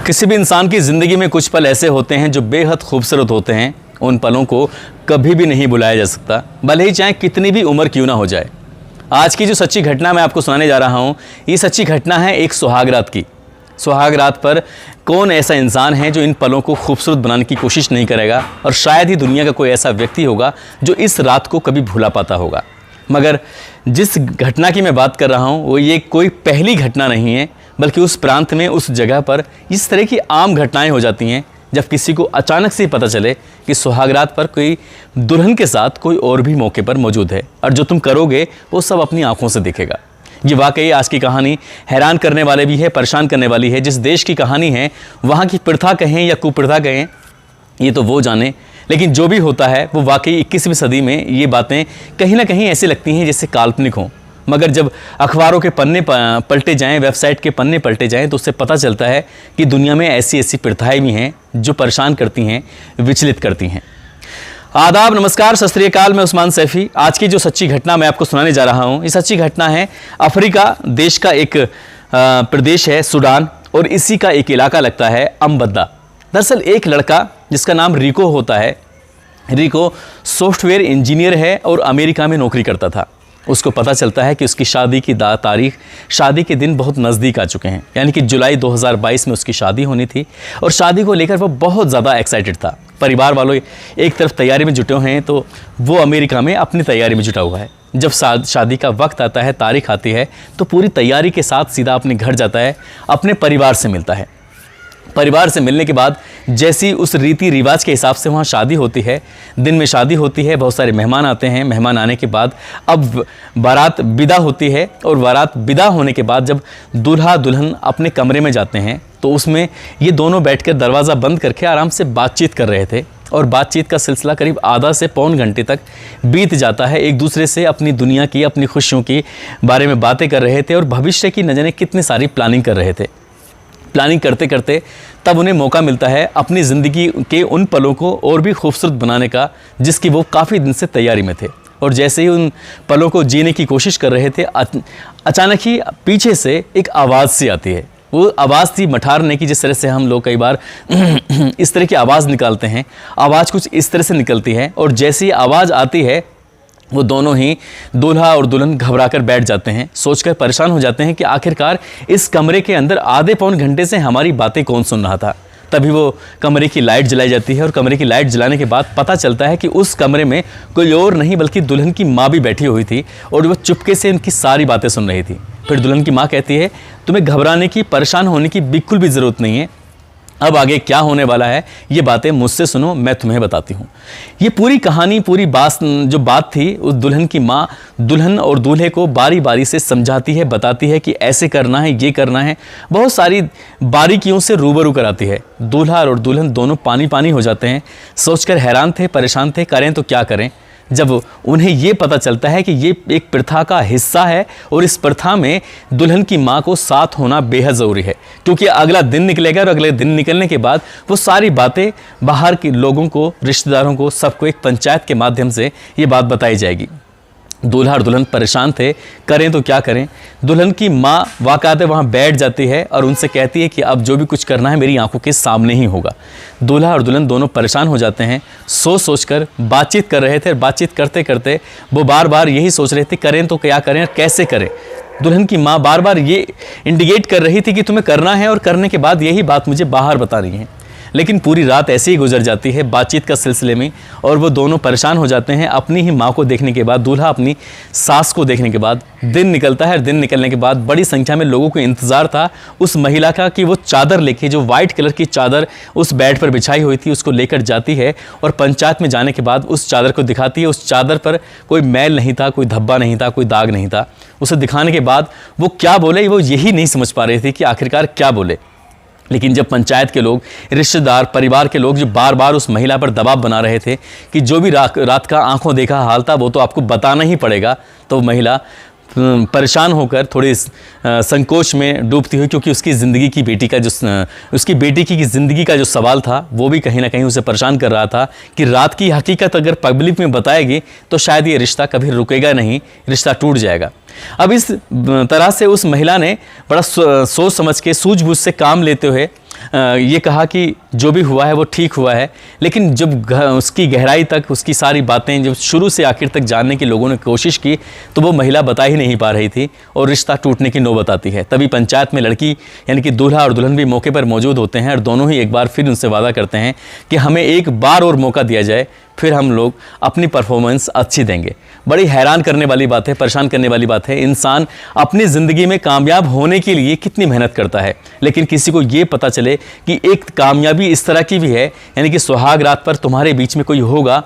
किसी भी इंसान की ज़िंदगी में कुछ पल ऐसे होते हैं जो बेहद खूबसूरत होते हैं। उन पलों को कभी भी नहीं भुलाया जा सकता, भले ही चाहे कितनी भी उम्र क्यों ना हो जाए। आज की जो सच्ची घटना मैं आपको सुनाने जा रहा हूँ, ये सच्ची घटना है एक सुहागरात की। सुहागरात पर कौन ऐसा इंसान है जो इन पलों को खूबसूरत बनाने की कोशिश नहीं करेगा, और शायद ही दुनिया का कोई ऐसा व्यक्ति होगा जो इस रात को कभी भुला पाता होगा। मगर जिस घटना की मैं बात कर रहा हूँ वो ये कोई पहली घटना नहीं है, बल्कि उस प्रांत में, उस जगह पर इस तरह की आम घटनाएं हो जाती हैं जब किसी को अचानक से पता चले कि सुहागरात पर कोई दुल्हन के साथ कोई और भी मौके पर मौजूद है, और जो तुम करोगे वो सब अपनी आंखों से दिखेगा। ये वाकई आज की कहानी हैरान करने वाले भी है, परेशान करने वाली है। जिस देश की कहानी है, वहाँ की प्रथा कहें या कुप्रथा कहें, ये तो वो जाने, लेकिन जो भी होता है वो वाकई 21वीं सदी में ये बातें कहीं ना कहीं ऐसी लगती हैं जैसे काल्पनिक हों। मगर जब अखबारों के पन्ने पलटे जाएं, वेबसाइट के पन्ने पलटे जाएं, तो उससे पता चलता है कि दुनिया में ऐसी ऐसी प्रथाएं भी हैं जो परेशान करती हैं, विचलित करती हैं। आदाब, नमस्कार, सत श्री अकाल। मैं उस्मान सैफी। आज की जो सच्ची घटना मैं आपको सुनाने जा रहा हूँ, ये सच्ची घटना है अफ्रीका देश का एक प्रदेश है सूडान, और इसी का एक इलाका लगता है अम्बद्दा। दरअसल एक लड़का जिसका नाम रिको होता है, रिको सॉफ्टवेयर इंजीनियर है और अमेरिका में नौकरी करता था। उसको पता चलता है कि उसकी शादी की तारीख, शादी के दिन बहुत नज़दीक आ चुके हैं, यानी कि जुलाई 2022 में उसकी शादी होनी थी, और शादी को लेकर वो बहुत ज़्यादा एक्साइटेड था। परिवार वालों एक तरफ तैयारी में जुटे हुए हैं, तो वो अमेरिका में अपनी तैयारी में जुटा हुआ है। जब शादी का वक्त आता है, तारीख आती है, तो पूरी तैयारी के साथ सीधा अपने घर जाता है, अपने परिवार से मिलता है। परिवार से मिलने के बाद जैसी उस रीति रिवाज के हिसाब से वहाँ शादी होती है, दिन में शादी होती है, बहुत सारे मेहमान आते हैं। मेहमान आने के बाद अब बारात विदा होती है, और बारात विदा होने के बाद जब दूल्हा दुल्हन अपने कमरे में जाते हैं, तो उसमें ये दोनों बैठकर दरवाज़ा बंद करके आराम से बातचीत कर रहे थे, और बातचीत का सिलसिला करीब आधा से पौन घंटे तक बीत जाता है। एक दूसरे से अपनी दुनिया की, अपनी खुशियों की बारे में बातें कर रहे थे, और भविष्य की न जाने कितनी सारी प्लानिंग कर रहे थे। प्लानिंग करते करते तब उन्हें मौका मिलता है अपनी ज़िंदगी के उन पलों को और भी खूबसूरत बनाने का, जिसकी वो काफ़ी दिन से तैयारी में थे। और जैसे ही उन पलों को जीने की कोशिश कर रहे थे, अचानक ही पीछे से एक आवाज़ सी आती है। वो आवाज़ थी मठारने की, जिस तरह से हम लोग कई बार इस तरह की आवाज़ निकालते हैं। आवाज़ कुछ इस तरह से निकलती है, और जैसे ही आवाज़ आती है, वो दोनों ही दूल्हा और दुल्हन घबराकर बैठ जाते हैं, सोचकर परेशान हो जाते हैं कि आखिरकार इस कमरे के अंदर आधे पौन घंटे से हमारी बातें कौन सुन रहा था। तभी वो कमरे की लाइट जलाई जाती है, और कमरे की लाइट जलाने के बाद पता चलता है कि उस कमरे में कोई और नहीं बल्कि दुल्हन की माँ भी बैठी हुई थी, और वो चुपके से उनकी सारी बातें सुन रही थी। फिर दुल्हन की माँ कहती है, तुम्हें घबराने की, परेशान होने की बिल्कुल भी ज़रूरत नहीं है। अब आगे क्या होने वाला है ये बातें मुझसे सुनो, मैं तुम्हें बताती हूँ। ये पूरी कहानी, पूरी जो बात थी, उस दुल्हन की माँ दुल्हन और दूल्हे को बारी बारी से समझाती है, बताती है कि ऐसे करना है, ये करना है, बहुत सारी बारीकियों से रूबरू कराती है। दूल्हा और दुल्हन दोनों पानी पानी हो जाते हैं, सोचकर हैरान थे, परेशान थे, करें तो क्या करें, जब उन्हें ये पता चलता है कि ये एक प्रथा का हिस्सा है, और इस प्रथा में दुल्हन की माँ को साथ होना बेहद ज़रूरी है, क्योंकि अगला दिन निकलेगा, और अगले दिन निकलने के बाद वो सारी बातें बाहर के लोगों को, रिश्तेदारों को, सबको एक पंचायत के माध्यम से ये बात बताई जाएगी। दूल्हा और दुल्हन परेशान थे, करें तो क्या करें। दुल्हन की माँ वाक़ात वहाँ बैठ जाती है और उनसे कहती है कि अब जो भी कुछ करना है मेरी आंखों के सामने ही होगा। दूल्हा और दुल्हन दोनों परेशान हो जाते हैं, सोचकर बातचीत कर रहे थे, और बातचीत करते करते वो बार बार यही सोच रहे थे, करें तो क्या करें और कैसे करें। दुल्हन की माँ बार बार ये इंडिकेट कर रही थी कि तुम्हें करना है, और करने के बाद यही बात मुझे बाहर बतानी है। लेकिन पूरी रात ऐसे ही गुजर जाती है बातचीत का सिलसिले में, और वो दोनों परेशान हो जाते हैं अपनी ही माँ को देखने के बाद, दूल्हा अपनी सास को देखने के बाद। दिन निकलता है, दिन निकलने के बाद बड़ी संख्या में लोगों को इंतज़ार था उस महिला का कि वो चादर लेके, जो वाइट कलर की चादर उस बेड पर बिछाई हुई थी, उसको लेकर जाती है, और पंचायत में जाने के बाद उस चादर को दिखाती है। उस चादर पर कोई मैल नहीं था, कोई धब्बा नहीं था, कोई दाग नहीं था। उसे दिखाने के बाद वो क्या बोले, वो यही नहीं समझ पा रहे थे कि आखिरकार क्या बोले। लेकिन जब पंचायत के लोग, रिश्तेदार, परिवार के लोग जो बार बार उस महिला पर दबाव बना रहे थे कि जो भी रात का आंखों देखा हाल था वो तो आपको बताना ही पड़ेगा, तो महिला परेशान होकर थोड़ी संकोच में डूबती हुई, क्योंकि उसकी ज़िंदगी की बेटी का उसकी बेटी की ज़िंदगी का जो सवाल था वो भी कहीं ना कहीं उसे परेशान कर रहा था कि रात की हकीकत अगर पब्लिक में बताएगी तो शायद ये रिश्ता कभी रुकेगा नहीं, रिश्ता टूट जाएगा। अब इस तरह से उस महिला ने बड़ा सोच समझ के, सूझबूझ से काम लेते हुए ये कहा कि जो भी हुआ है वो ठीक हुआ है, लेकिन जब उसकी गहराई तक उसकी सारी बातें जब शुरू से आखिर तक जानने की लोगों ने कोशिश की तो वो महिला बता ही नहीं पा रही थी और रिश्ता टूटने की नौबत आती है। तभी पंचायत में लड़की यानी कि दूल्हा और दुल्हन भी मौके पर मौजूद होते हैं और दोनों ही एक बार फिर उनसे वादा करते हैं कि हमें एक बार और मौका दिया जाए, फिर हम लोग अपनी परफॉर्मेंस अच्छी देंगे। बड़ी हैरान करने वाली बात है, परेशान करने वाली बात है, इंसान अपनी ज़िंदगी में कामयाब होने के लिए कितनी मेहनत करता है, लेकिन किसी को ये पता चले कि एक कामयाबी इस तरह की भी है, यानी कि सुहाग रात पर तुम्हारे बीच में कोई होगा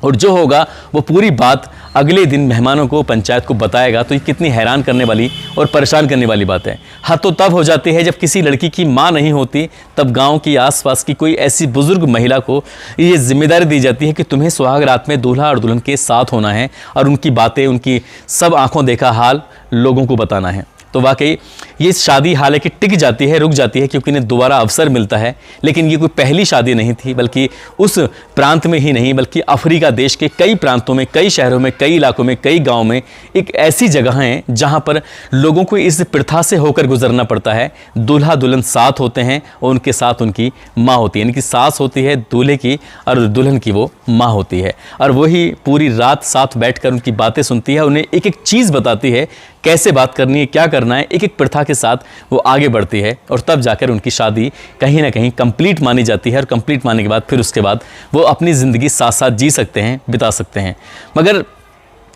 और जो होगा वो पूरी बात अगले दिन मेहमानों को, पंचायत को बताएगा, तो ये कितनी हैरान करने वाली और परेशान करने वाली बात है। हाँ, तो तब हो जाती है जब किसी लड़की की माँ नहीं होती, तब गांव की आसपास की कोई ऐसी बुजुर्ग महिला को ये जिम्मेदारी दी जाती है कि तुम्हें सुहाग रात में दूल्हा और दुल्हन के साथ होना है और उनकी बातें, उनकी सब आंखों देखा हाल लोगों को बताना है। तो वाकई ये शादी हालांकि टिक जाती है, रुक जाती है, क्योंकि इन्हें दोबारा अवसर मिलता है, लेकिन ये कोई पहली शादी नहीं थी, बल्कि उस प्रांत में ही नहीं बल्कि अफ्रीका देश के कई प्रांतों में, कई शहरों में, कई इलाकों में, कई गाँव में एक ऐसी जगह है जहाँ पर लोगों को इस प्रथा से होकर गुजरना पड़ता है। दूल्हा दुल्हन साथ होते हैं और उनके साथ उनकी माँ होती है, यानी कि सास होती है दूल्हे की और दुल्हन की वो माँ होती है, और वही पूरी रात साथ बैठकर उनकी बातें सुनती है, उन्हें एक एक चीज़ बताती है, कैसे बात करनी है, क्या करना है, एक एक प्रथा के साथ वो आगे बढ़ती है और तब जाकर उनकी शादी कहीं ना कहीं कंप्लीट मानी जाती है। और कंप्लीट मानने के बाद फिर उसके बाद वो अपनी ज़िंदगी साथ साथ जी सकते हैं, बिता सकते हैं। मगर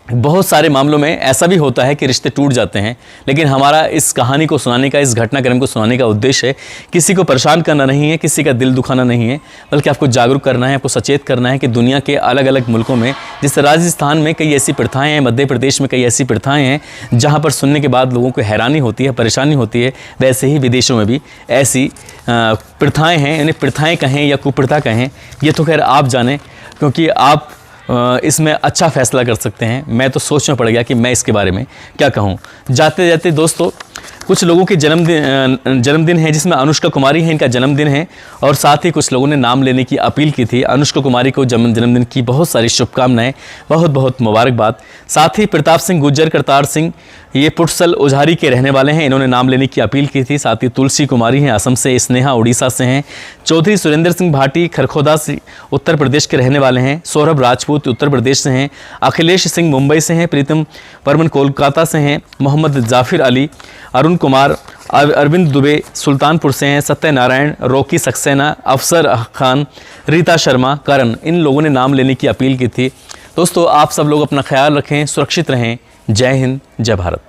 बहुत सारे मामलों में ऐसा भी होता है कि रिश्ते टूट जाते हैं, लेकिन हमारा इस कहानी को सुनाने का, इस घटनाक्रम को सुनाने का उद्देश्य है किसी को परेशान करना नहीं है, किसी का दिल दुखाना नहीं है, बल्कि आपको जागरूक करना है, आपको सचेत करना है कि दुनिया के अलग अलग मुल्कों में, जैसे राजस्थान में कई ऐसी प्रथाएं हैं, मध्य प्रदेश में कई ऐसी प्रथाएं हैं जहाँ पर सुनने के बाद लोगों को हैरानी होती है, परेशानी होती है, वैसे ही विदेशों में भी ऐसी प्रथाएँ हैं। यानी प्रथाएँ कहें या कुप्रथा कहें, ये तो खैर आप जानें, क्योंकि आप इसमें अच्छा फैसला कर सकते हैं। मैं तो सोच में पड़ गया कि मैं इसके बारे में क्या कहूँ। जाते जाते दोस्तों, कुछ लोगों के जन्मदिन है जिसमें अनुष्का कुमारी है, इनका जन्मदिन है, और साथ ही कुछ लोगों ने नाम लेने की अपील की थी। अनुष्का कुमारी को जन्मदिन की बहुत सारी शुभकामनाएं, बहुत बहुत मुबारकबाद। साथ ही प्रताप सिंह गुज्जर, करतार सिंह, ये पुटसल ओझारी के रहने वाले हैं, इन्होंने नाम लेने की अपील की थी। साथ ही तुलसी कुमारी हैं असम से, स्नेहा उड़ीसा से हैं, चौधरी सुरेंद्र सिंह भाटी खरखोदा से उत्तर प्रदेश के रहने वाले हैं, सौरभ राजपूत उत्तर प्रदेश से हैं, अखिलेश सिंह मुंबई से हैं, प्रीतम वर्मन कोलकाता से हैं, मोहम्मद जाफिर अली, अरुण कुमार, अरविंद दुबे सुल्तानपुर से हैं, सत्यनारायण, रॉकी सक्सेना, अफसर खान, रीता शर्मा, करण, इन लोगों ने नाम लेने की अपील की थी। दोस्तों, आप सब लोग अपना ख्याल रखें, सुरक्षित रहें। जय हिंद, जय भारत।